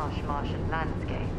harsh Martian landscape.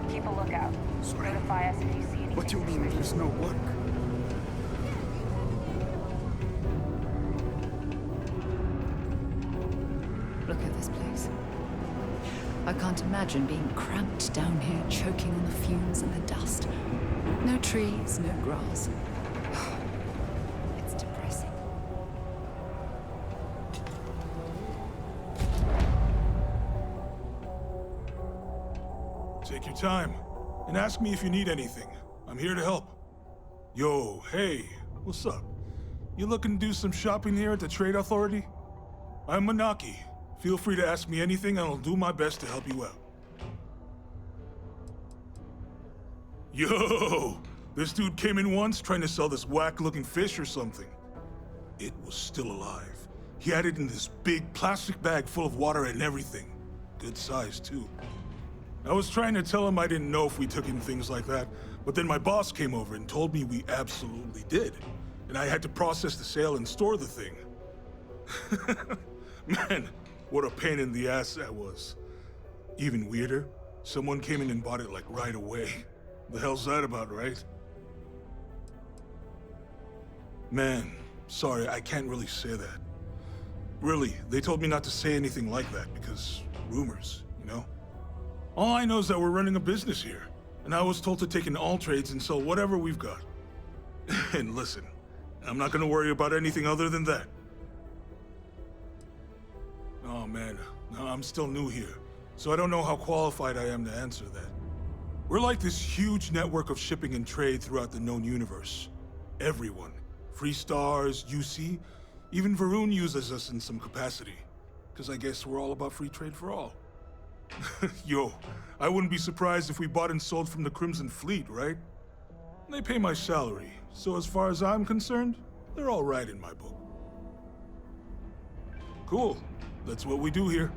Keep a lookout. Sorry. Notify us if you see anything. What do you mean there's no work? Look at this place. I can't imagine being cramped down here, choking on the fumes and the dust. No trees, no grass. It's depressing. Take your time, and ask me if you need anything. I'm here to help. Yo, hey, what's up? You looking to do some shopping here at the Trade Authority? I'm Manaki. Feel free to ask me anything, and I'll do my best to help you out. Yo! This dude came in once trying to sell this whack-looking fish or something. It was still alive. He had it in this big plastic bag full of water and everything. Good size, too. I was trying to tell him I didn't know if we took in things like that, but then my boss came over and told me we absolutely did, and I had to process the sale and store the thing. Man, what a pain in the ass that was. Even weirder, someone came in and bought it like right away. The hell's that about, right? Man, sorry, I can't really say that. Really, they told me not to say anything like that because rumors, you know? All I know is that we're running a business here, and I was told to take in all trades and sell whatever we've got. And listen, I'm not gonna worry about anything other than that. Oh man, I'm still new here, so I don't know how qualified I am to answer that. We're like this huge network of shipping and trade throughout the known universe. Everyone, Free Stars, UC, even Varun uses us in some capacity. Because I guess we're all about free trade for all. Yo, I wouldn't be surprised if we bought and sold from the Crimson Fleet, right? They pay my salary, so as far as I'm concerned, they're all right in my book. Cool, that's what we do here.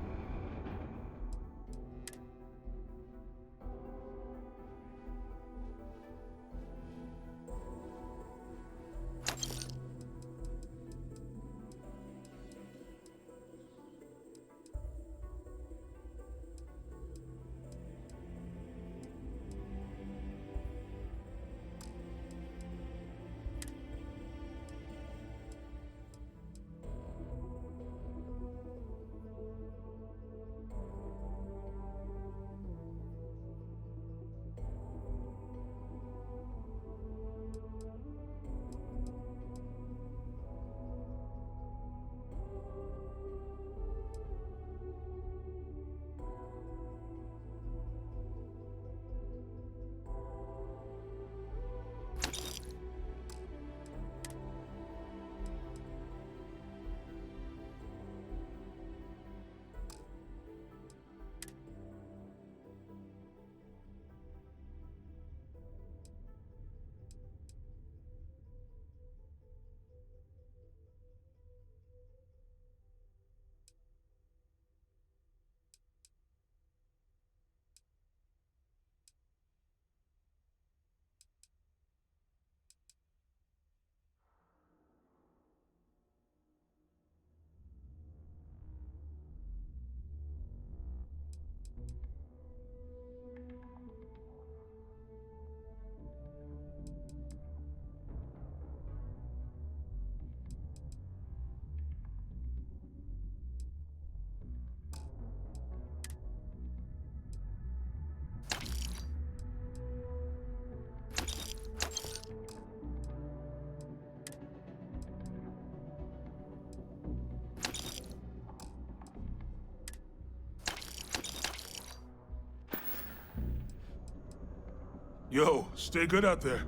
Yo, stay good out there.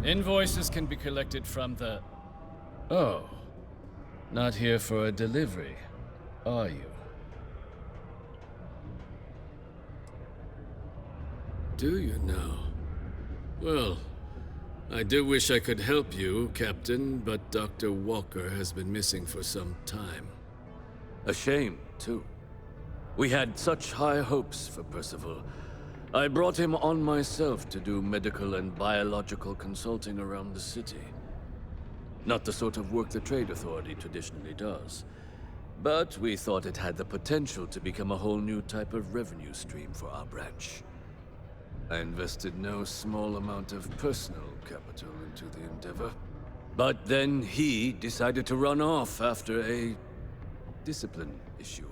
Invoices can be collected from the... Oh. Not here for a delivery, are you? Do you now? Well, I do wish I could help you, Captain, but Dr. Walker has been missing for some time. A shame, too. We had such high hopes for Percival. I brought him on myself to do medical and biological consulting around the city. Not the sort of work the Trade Authority traditionally does. But we thought it had the potential to become a whole new type of revenue stream for our branch. I invested no small amount of personal capital into the endeavor. But then he decided to run off after a discipline issue.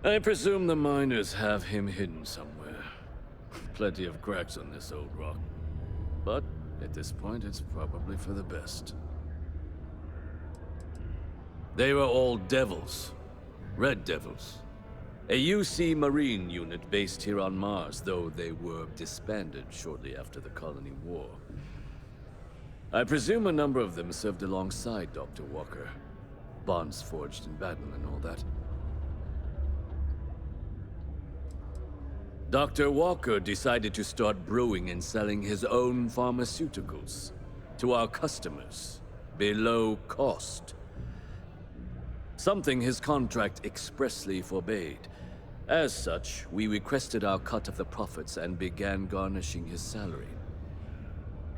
I presume the miners have him hidden somewhere. Plenty of cracks on this old rock. But at this point, it's probably for the best. They were all devils. Red Devils. A UC Marine unit based here on Mars, though they were disbanded shortly after the Colony War. I presume a number of them served alongside Dr. Walker. Bonds forged in battle and all that. Dr. Walker decided to start brewing and selling his own pharmaceuticals to our customers, below cost. Something his contract expressly forbade. As such, we requested our cut of the profits and began garnishing his salary.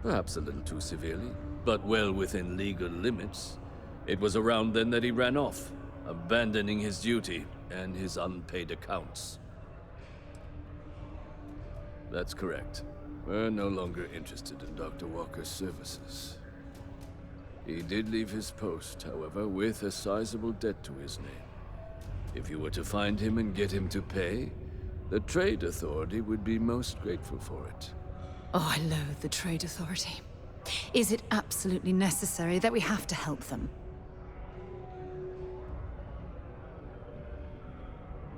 Perhaps a little too severely, but well within legal limits. It was around then that he ran off, abandoning his duty and his unpaid accounts. That's correct. We're no longer interested in Dr. Walker's services. He did leave his post, however, with a sizable debt to his name. If you were to find him and get him to pay, the Trade Authority would be most grateful for it. Oh, I loathe the Trade Authority. Is it absolutely necessary that we have to help them?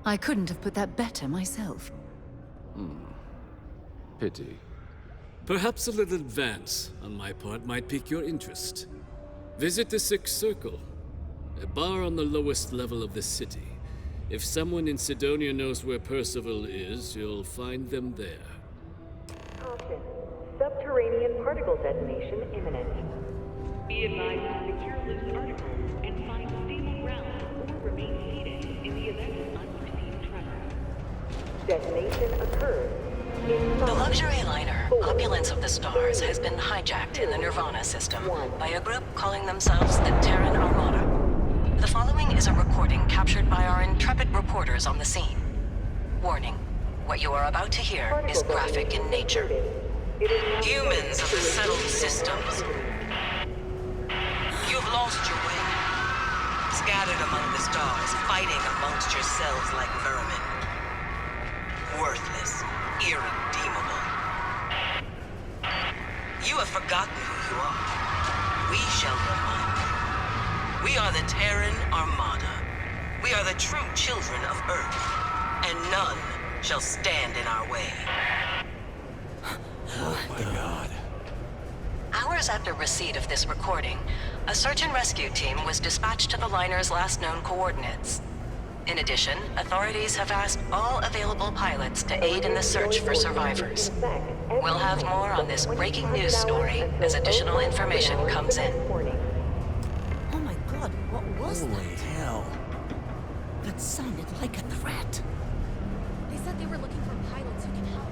I couldn't have put that better myself. Pity. Perhaps a little advance on my part might pique your interest. Visit the Sixth Circle, a bar on the lowest level of the city. If someone in Sidonia knows where Percival is, you'll find them there. Caution. Subterranean particle detonation imminent. Be advised to secure loose articles and find stable ground or remain seated in the event of unforeseen tremors. Detonation occurs in The 5, luxury liner, 4, Opulence of the Stars, has been hijacked in the Nirvana system by a group calling themselves the Terran Armada. The following is a recording captured by our intrepid reporters on the scene. Warning, what you are about to hear is graphic in nature. Humans of the settled systems, you've lost your way. Scattered among the stars, fighting amongst yourselves like vermin. Worthless, irredeemable. You have forgotten who you are. We shall remind you. We are the Terran Armada. We are the true children of Earth, and none shall stand in our way. Oh my god. Hours after receipt of this recording, a search and rescue team was dispatched to the liner's last known coordinates. In addition, authorities have asked all available pilots to aid in the search for survivors. We'll have more on this breaking news story as additional information comes in. Oh my god, what was Holy that? hell. That sounded like a threat. They said they were looking for pilots who can help.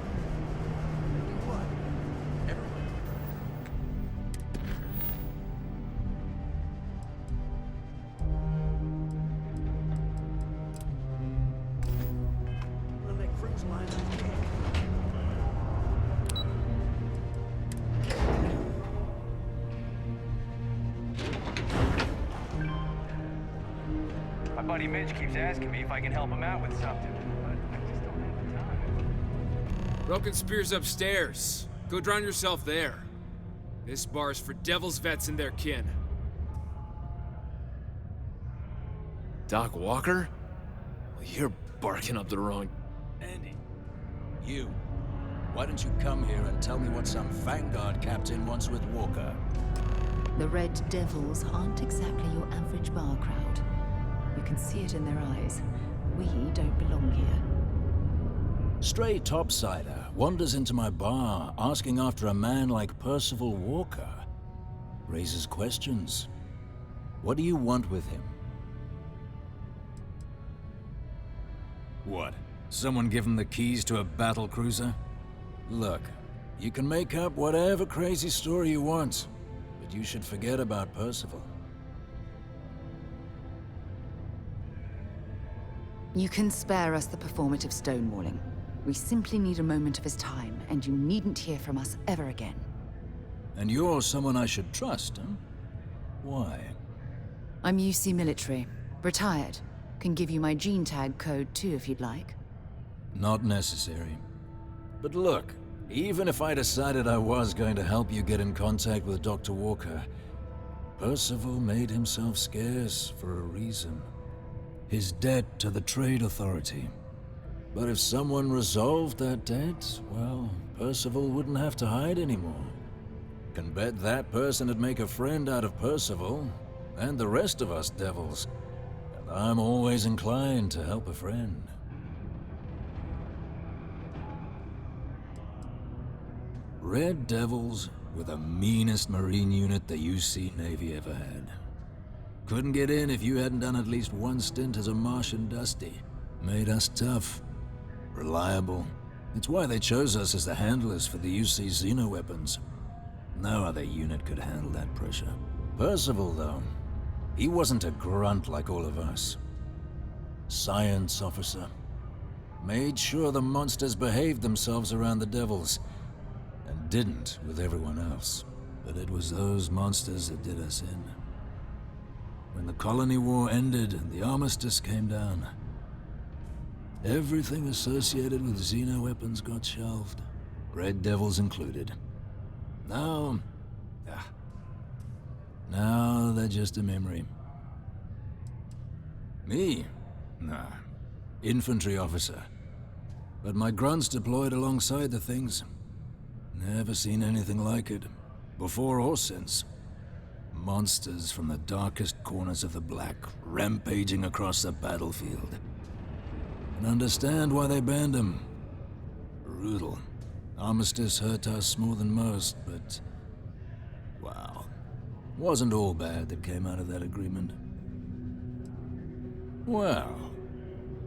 My buddy Mitch keeps asking me if I can help him out with something, but I just don't have the time. Broken Spear's upstairs. Go drown yourself there. This bar's for Devil's vets and their kin. Doc Walker? Well, you're barking up the wrong... Andy, you. Why don't you come here and tell me what some Vanguard captain wants with Walker? The Red Devils aren't exactly your average bar crowd. You can see it in their eyes. We don't belong here. Stray topsider wanders into my bar asking after a man like Percival Walker. Raises questions. What do you want with him? What? Someone give him the keys to a battle cruiser? Look, you can make up whatever crazy story you want, but you should forget about Percival. You can spare us the performative stonewalling. We simply need a moment of his time, and you needn't hear from us ever again. And you're someone I should trust, huh? Why? I'm UC military. Retired. Can give you my gene tag code too if you'd like. Not necessary. But look, even if I decided I was going to help you get in contact with Dr. Walker, Percival made himself scarce for a reason. His debt to the Trade Authority. But if someone resolved that debt, well, Percival wouldn't have to hide anymore. Can bet that person would make a friend out of Percival, and the rest of us devils. And I'm always inclined to help a friend. Red Devils were the meanest Marine unit the UC Navy ever had. Couldn't get in if you hadn't done at least one stint as a Martian Dusty. Made us tough, reliable. It's why they chose us as the handlers for the UC xenoweapons. No other unit could handle that pressure. Percival, though, he wasn't a grunt like all of us. Science officer. Made sure the monsters behaved themselves around the Devils, and didn't with everyone else. But it was those monsters that did us in. When the Colony War ended and the armistice came down, everything associated with xenoweapons got shelved, Red Devils included. Now they're just a memory. Me? Nah. Infantry officer. But my grunts deployed alongside the things. Never seen anything like it, before or since. Monsters from the darkest corners of the Black, rampaging across the battlefield. And understand why they banned them. Brutal. Armistice hurt us more than most, but... wow. Wasn't all bad that came out of that agreement. Well,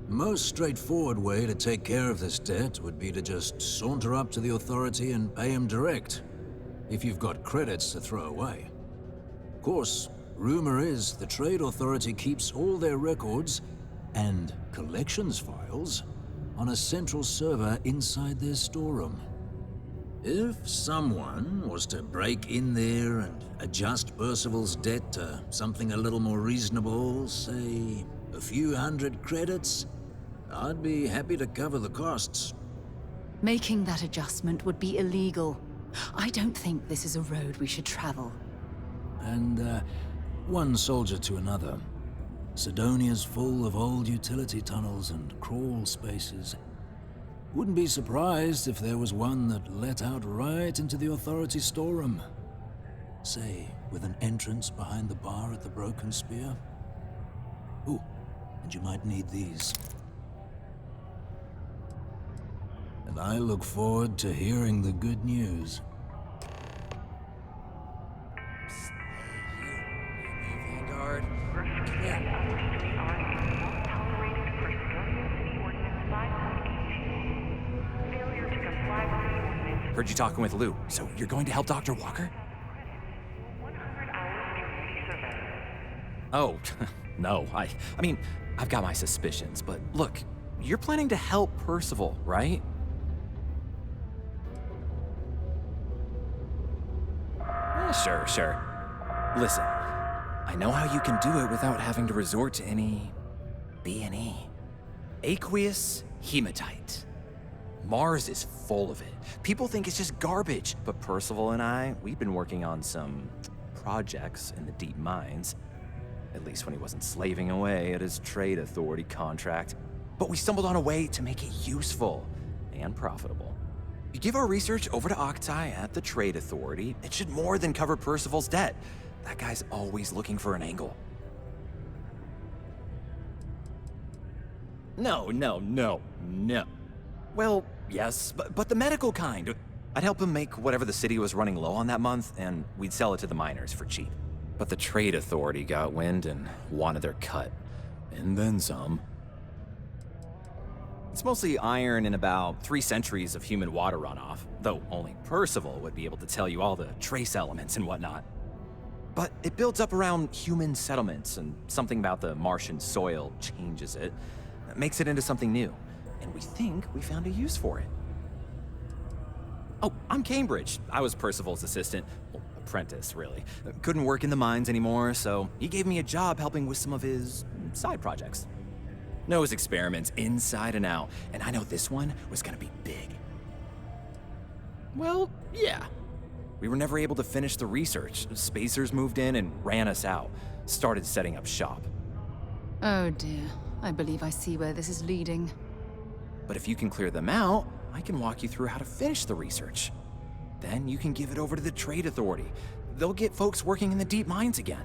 the most straightforward way to take care of this debt would be to just saunter up to the Authority and pay him direct, if you've got credits to throw away. Of course, rumor is the Trade Authority keeps all their records and collections files on a central server inside their storeroom. If someone was to break in there and adjust Percival's debt to something a little more reasonable, say a few hundred credits, I'd be happy to cover the costs. Making that adjustment would be illegal. I don't think this is a road we should travel. And, one soldier to another. Sidonia's full of old utility tunnels and crawl spaces. Wouldn't be surprised if there was one that let out right into the Authority storeroom. Say, with an entrance behind the bar at the Broken Spear. Ooh, and you might need these. And I look forward to hearing the good news. Vanguard. Heard you talking with Lou, so you're going to help Dr. Walker? Oh, no, I mean, I've got my suspicions, but look, you're planning to help Percival, right? Sure. Listen, I know how you can do it without having to resort to any B&E. Aqueous hematite. Mars is full of it. People think it's just garbage, but Percival and I, we've been working on some projects in the deep mines. At least when he wasn't slaving away at his trade authority contract. But we stumbled on a way to make it useful and profitable. You give our research over to Octai at the Trade Authority, it should more than cover Percival's debt. That guy's always looking for an angle. No. Well, yes, but the medical kind. I'd help him make whatever the city was running low on that month, and we'd sell it to the miners for cheap. But the Trade Authority got wind and wanted their cut. And then some. It's mostly iron and about 3 centuries of human water runoff, though only Percival would be able to tell you all the trace elements and whatnot. But it builds up around human settlements, and something about the Martian soil changes it, makes it into something new. And we think we found a use for it. Oh, I'm Cambridge. I was Percival's assistant. Well, apprentice, really. Couldn't work in the mines anymore, so he gave me a job helping with some of his side projects. Knows experiments inside and out, and I know this one was gonna be big. Well, yeah. We were never able to finish the research. Spacers moved in and ran us out. Started setting up shop. Oh dear. I believe I see where this is leading. But if you can clear them out, I can walk you through how to finish the research. Then you can give it over to the Trade Authority. They'll get folks working in the deep mines again.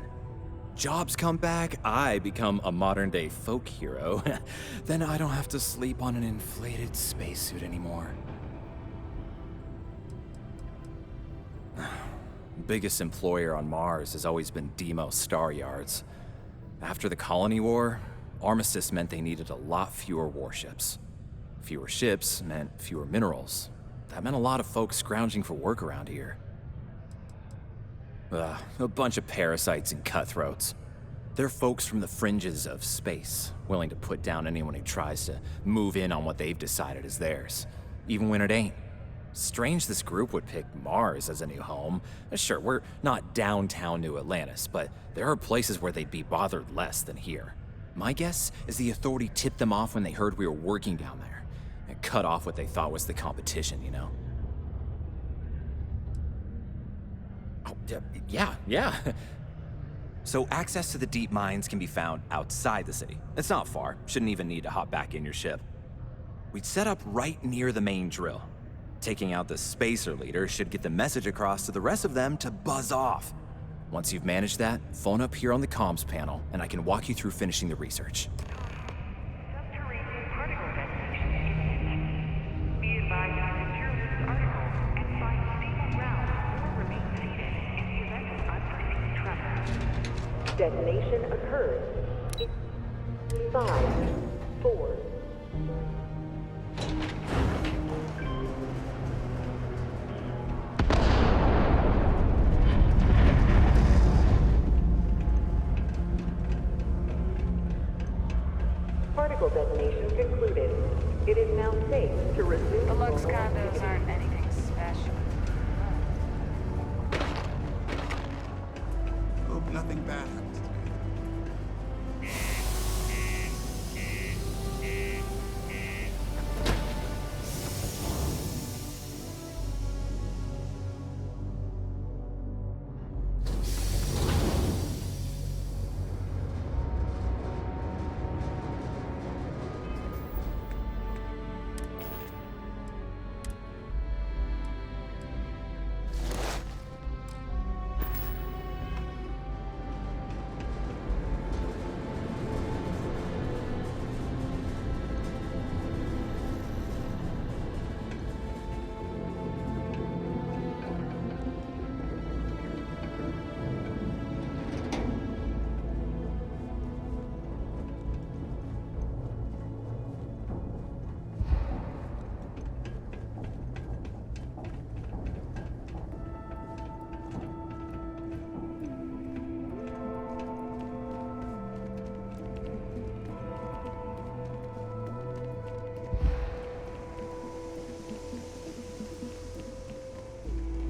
Jobs come back, I become a modern-day folk hero. Then I don't have to sleep on an inflated spacesuit anymore. Biggest employer on Mars has always been Demo Star Yards. After the Colony War, Armistice meant they needed a lot fewer warships. Fewer ships meant fewer minerals. That meant a lot of folks scrounging for work around here. A bunch of parasites and cutthroats. They're folks from the fringes of space, willing to put down anyone who tries to move in on what they've decided is theirs, even when it ain't. Strange this group would pick Mars as a new home. Sure, we're not downtown New Atlantis, but there are places where they'd be bothered less than here. My guess is the Authority tipped them off when they heard we were working down there, and cut off what they thought was the competition, you know? Oh, yeah. So access to the deep mines can be found outside the city. It's not far, shouldn't even need to hop back in your ship. We'd set up right near the main drill. Taking out the spacer leader should get the message across to the rest of them to buzz off. Once you've managed that, phone up here on the comms panel, and I can walk you through finishing the research. Subterranean particle detonation imminent. Be advised to secure this article and find stable ground or remain seated in the event of unforeseen tremor. Detonation occurs in 5, 4, particle detonation concluded. It is now safe to resume. The Lux normal condos activity. aren't anything special. Hope nothing bad happens to me.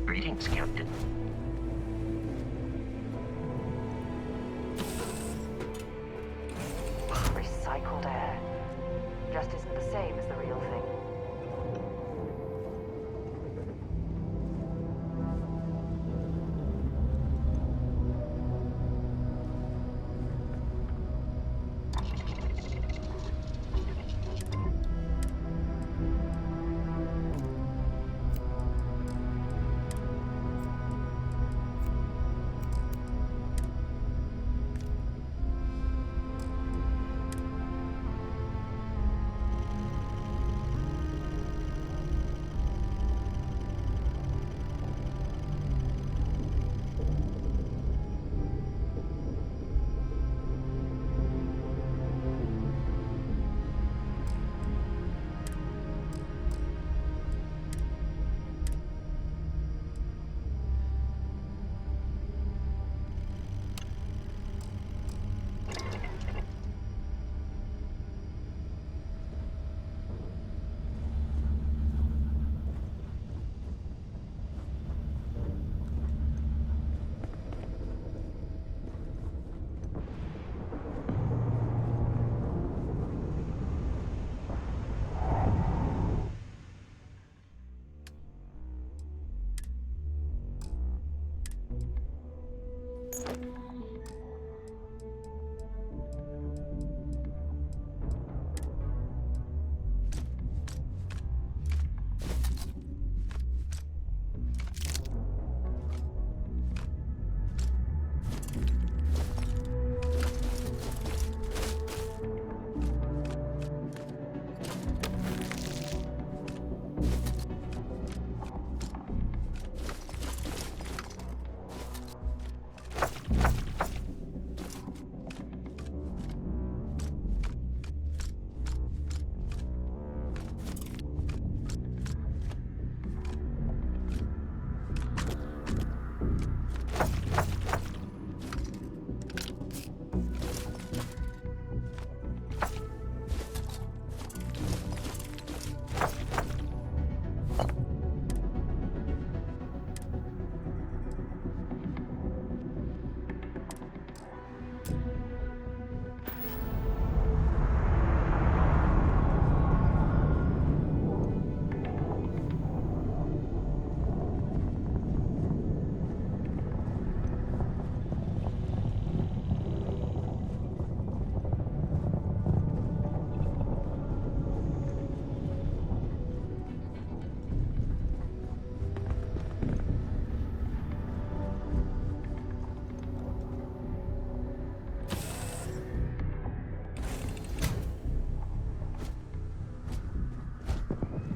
Greetings, Captain. Recycled air. Just isn't the same as the real thing.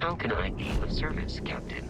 How can I be of service, Captain?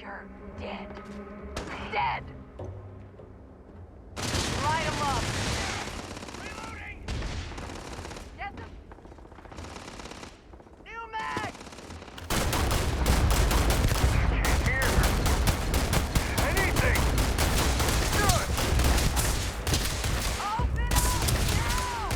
her dead. Dead! Light him up! Reloading! Get them! New mag! Can't hear anything! Good! Open up now!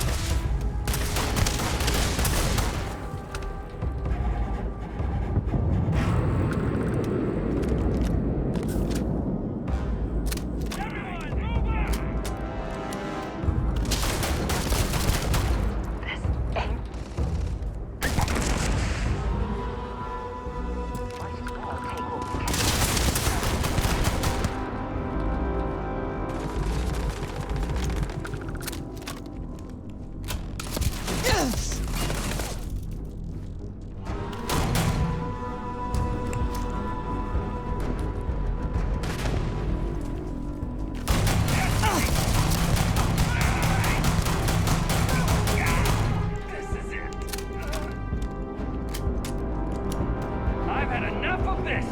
I've had enough of this!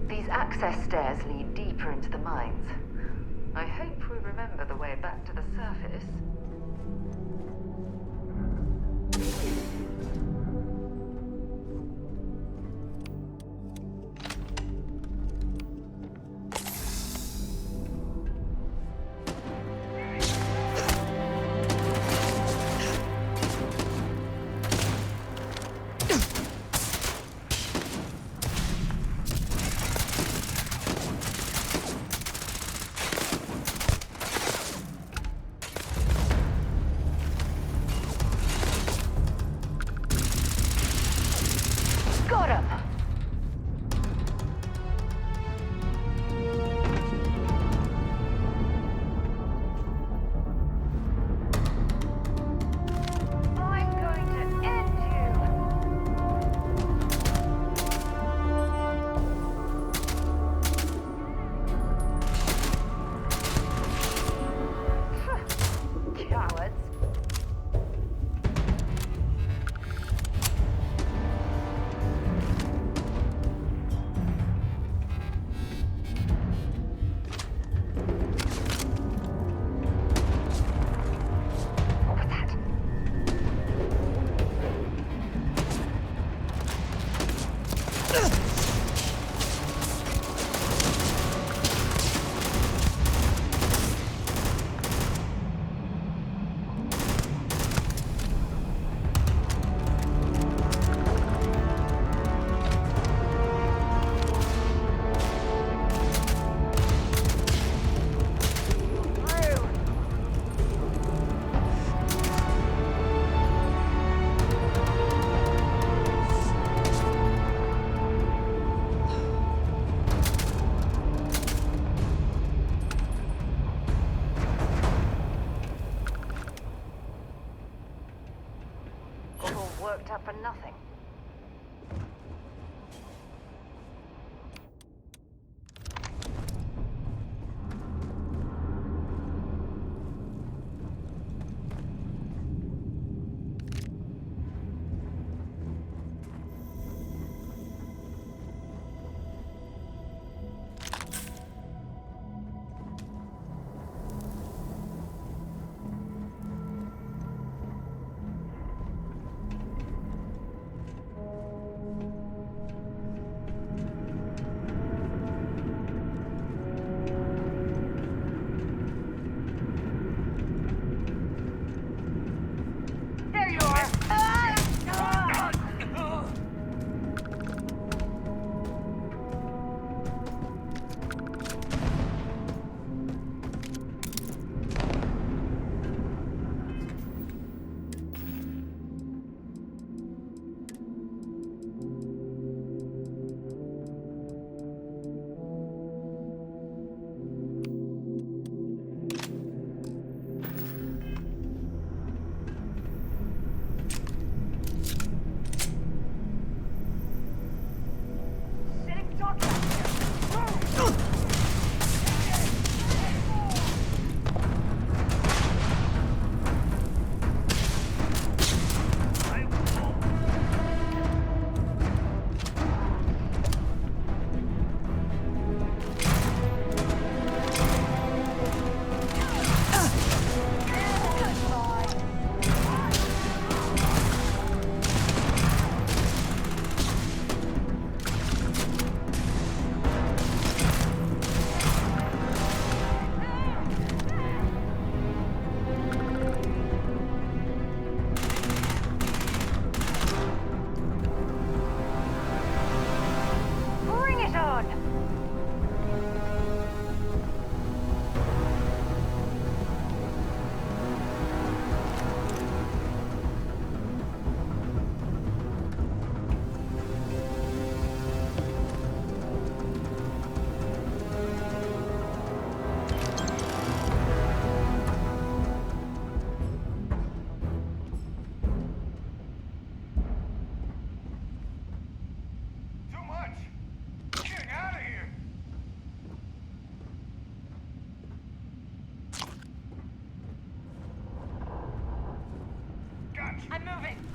These access stairs lead deeper into the mines. I hope we remember the way back to the surface. Got him! I'm going to end you! Cowards. All worked up for nothing.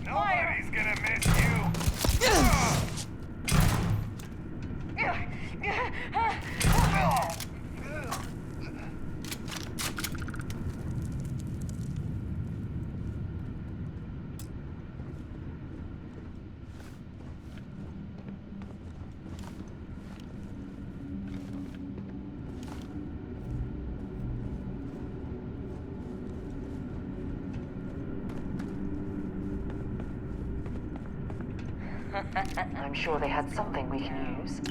Nobody's gonna miss you. I'm sure they had something we can use.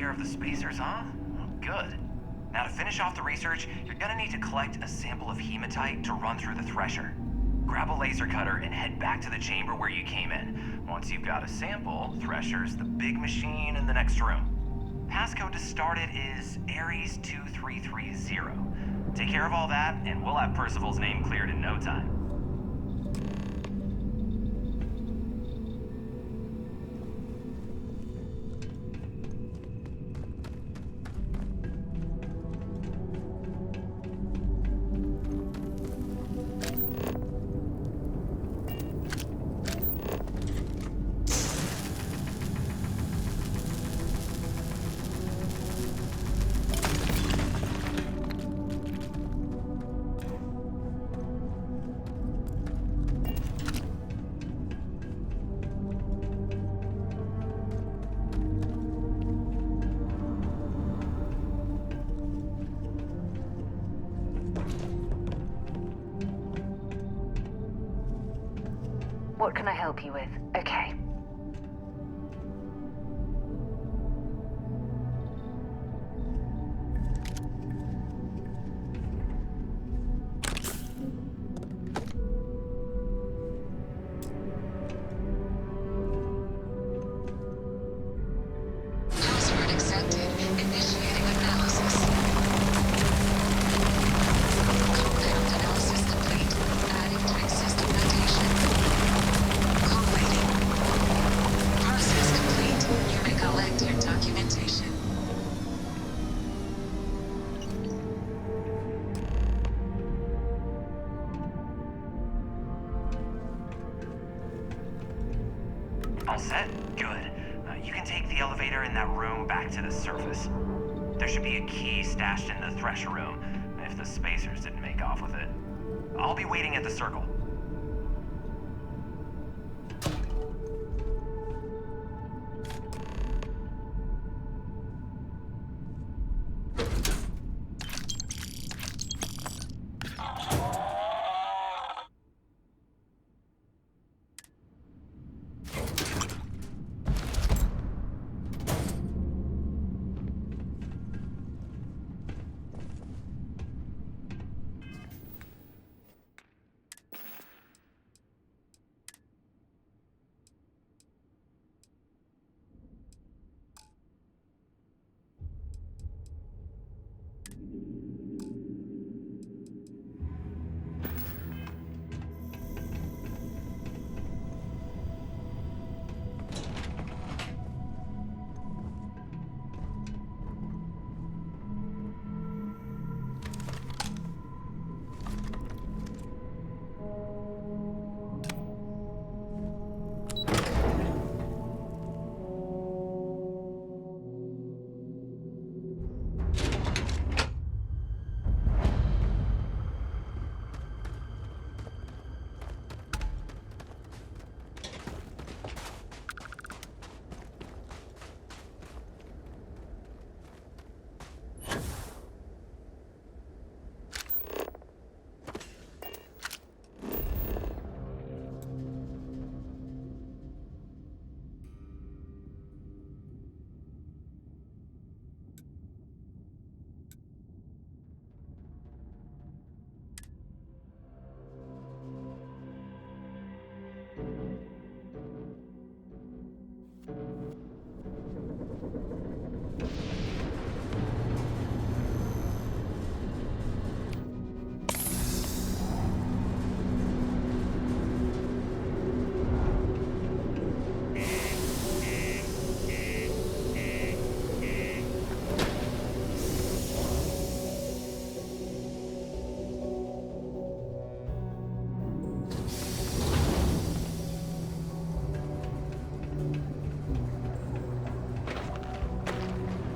care of the spacers, huh? Oh, good. Now to finish off the research, you're gonna need to collect a sample of hematite to run through the thresher. Grab a laser cutter and head back to the chamber where you came in. Once you've got a sample, Thresher's the big machine in the next room. Passcode to start it is Ares 2330. Take care of all that, and we'll have Percival's name cleared in no time. What can I help you with? Okay. Password accepted. Initiating analysis. Compound analysis complete. Adding to existing notation. Collating. Process complete. You may collect your documentation. All set? Good. You can take the elevator in that room back to the surface. There should be a key stashed in the Thresher room, if the spacers didn't make off with it. I'll be waiting at the circle.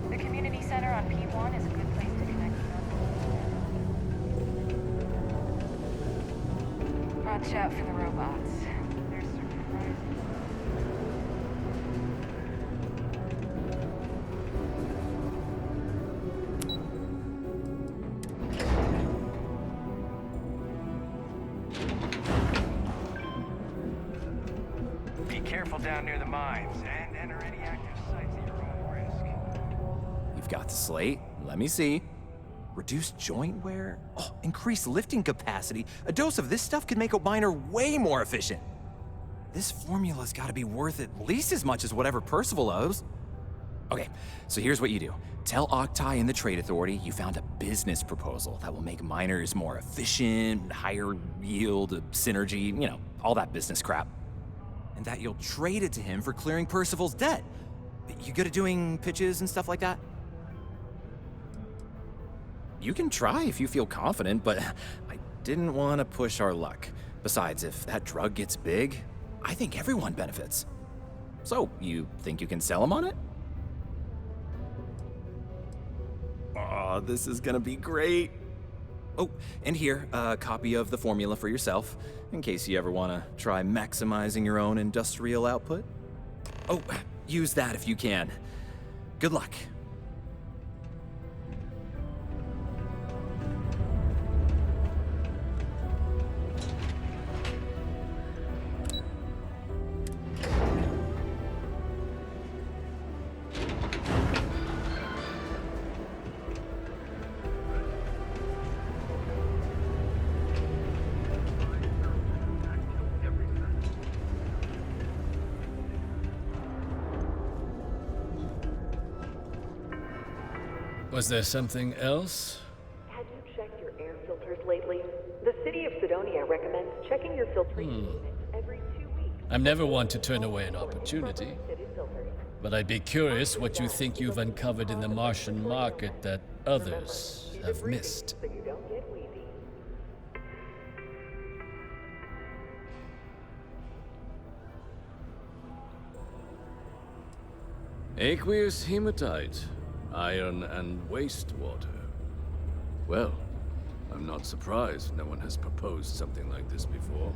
The community center on P1 is a good place to connect with others. Watch out for the robots. They're surprising. Be careful down near the mines, and enter any active sites at your own risk. got the slate. Let me see. Reduced joint wear? Oh, increased lifting capacity. A dose of this stuff could make a miner way more efficient. This formula's gotta be worth at least as much as whatever Percival owes. Okay, so here's what you do. Tell Octai and the Trade Authority you found a business proposal that will make miners more efficient, higher yield, synergy, you know, all that business crap. And that you'll trade it to him for clearing Percival's debt. You good at doing pitches and stuff like that? You can try if you feel confident, but I didn't want to push our luck. Besides, if that drug gets big, I think everyone benefits. So, you think you can sell him on it? Oh, this is gonna be great. Oh, and here, a copy of the formula for yourself, in case you ever want to try maximizing your own industrial output. Oh, use that if you can. Good luck. Was there something else? Have you checked your air filters lately? The city of Sidonia recommends checking your filtration units every 2 weeks. I'm never one to turn away an opportunity, but I'd be curious what you think you've uncovered in the Martian market that others have missed. So you don't get wheezy. Aqueous hematite, iron and wastewater. Well, I'm not surprised no one has proposed something like this before.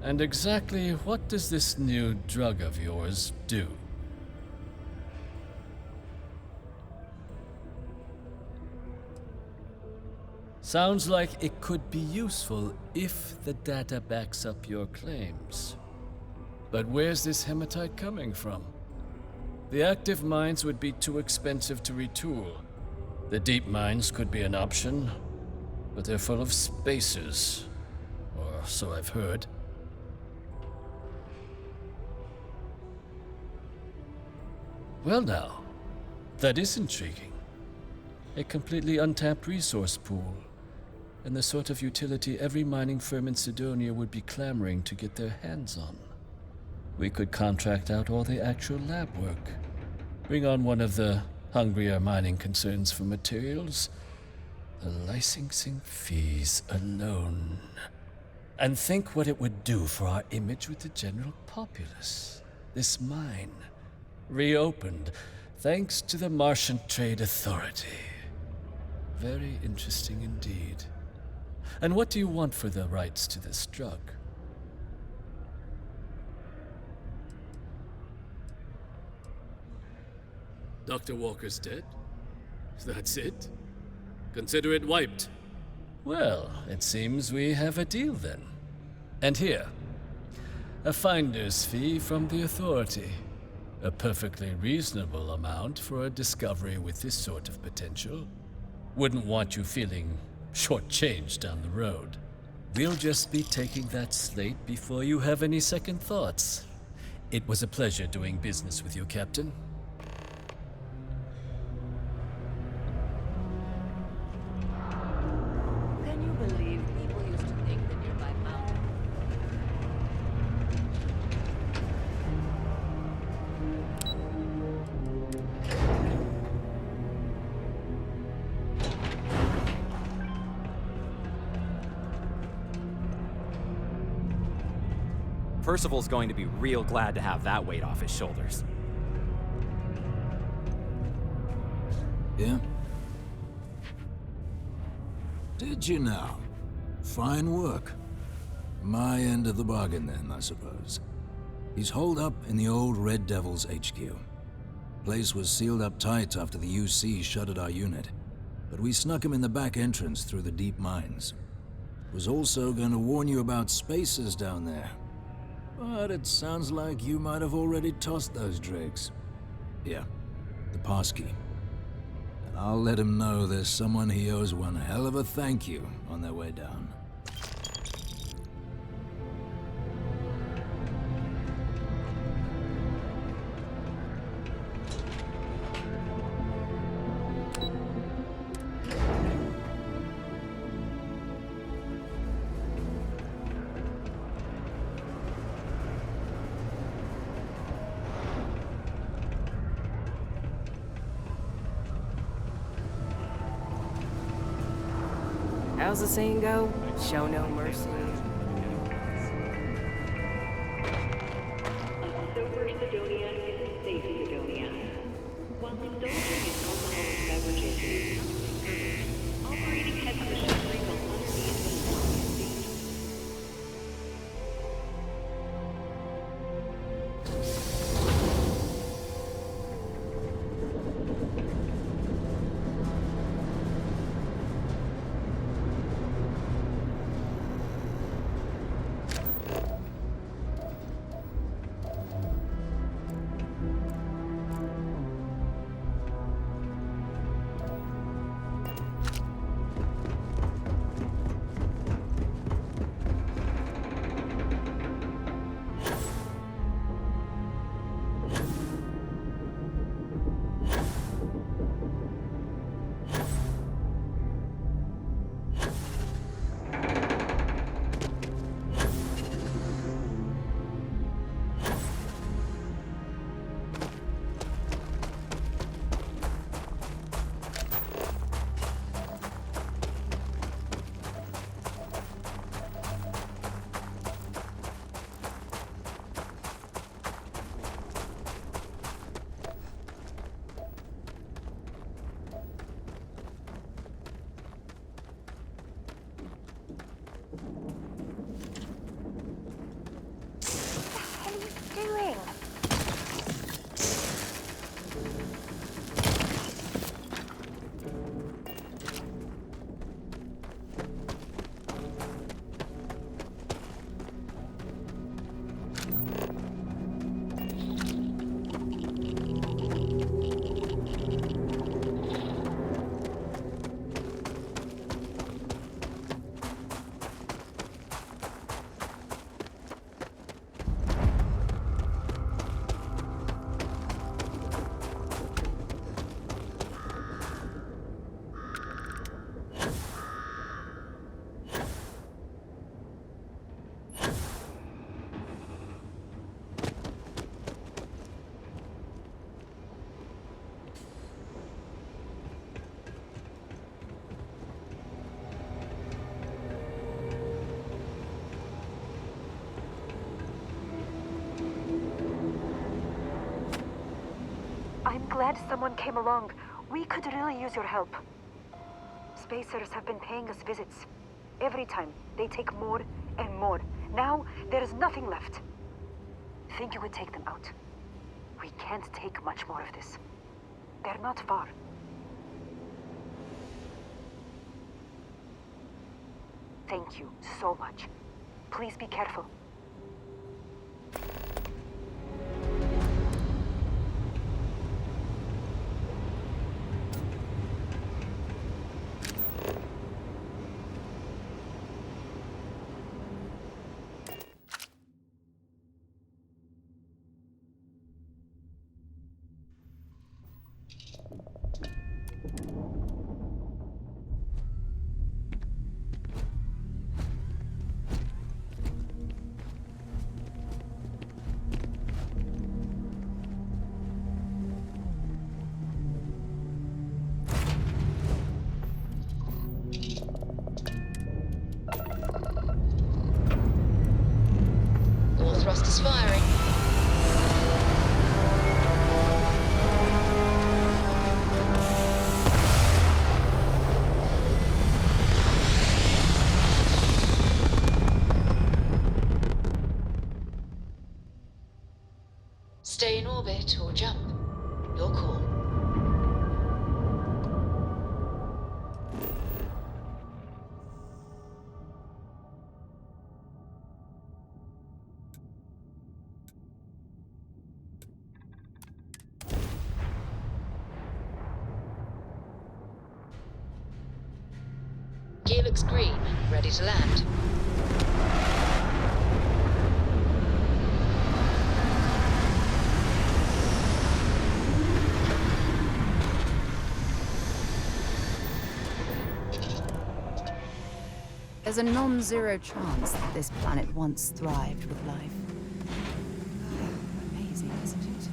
And exactly what does this new drug of yours do? Sounds like it could be useful if the data backs up your claims. But where's this hematite coming from? The active mines would be too expensive to retool. The deep mines could be an option, but they're full of spacers, or so I've heard. Well now, that is intriguing. A completely untapped resource pool, and the sort of utility every mining firm in Sidonia would be clamoring to get their hands on. We could contract out all the actual lab work. Bring on one of the hungrier mining concerns for materials. The licensing fees alone. And think what it would do for our image with the general populace. This mine, reopened thanks to the Martian Trade Authority. Very interesting indeed. And what do you want for the rights to this drug? Dr. Walker's dead? That's it? Consider it wiped. Well, it seems we have a deal then. And here, a finder's fee from the authority. A perfectly reasonable amount for a discovery with this sort of potential. Wouldn't want you feeling shortchanged down the road. We'll just be taking that slate before you have any second thoughts. It was a pleasure doing business with you, Captain. Can you believe people used to think the nearby mountain? Percival's going to be real glad to have that weight off his shoulders. Yeah? Did you now? Fine work. My end of the bargain then, I suppose. He's holed up in the old Red Devil's HQ. Place was sealed up tight after the UC shuttered our unit, but we snuck him in the back entrance through the deep mines. Was also going to warn you about spacers down there. But it sounds like you might have already tossed those drakes. Yeah, the passkey. I'll let him know there's someone he owes one hell of a thank you on their way down. How's the saying go? Show no mercy. A sober Sidonia is a safe Sidonia. While indulging in alcoholic beverages is not safe, operating heavy machinery while underneath the law is dangerous. I'm glad someone came along. We could really use your help. Spacers have been paying us visits. Every time, they take more and more. Now, there is nothing left. Think you would take them out? We can't take much more of this. They're not far. Thank you so much. Please be careful. All thrusters firing. Stay in orbit or jump. Your call. Looks green. Ready to land. There's a non-zero chance that this planet once thrived with life. Amazing, isn't it?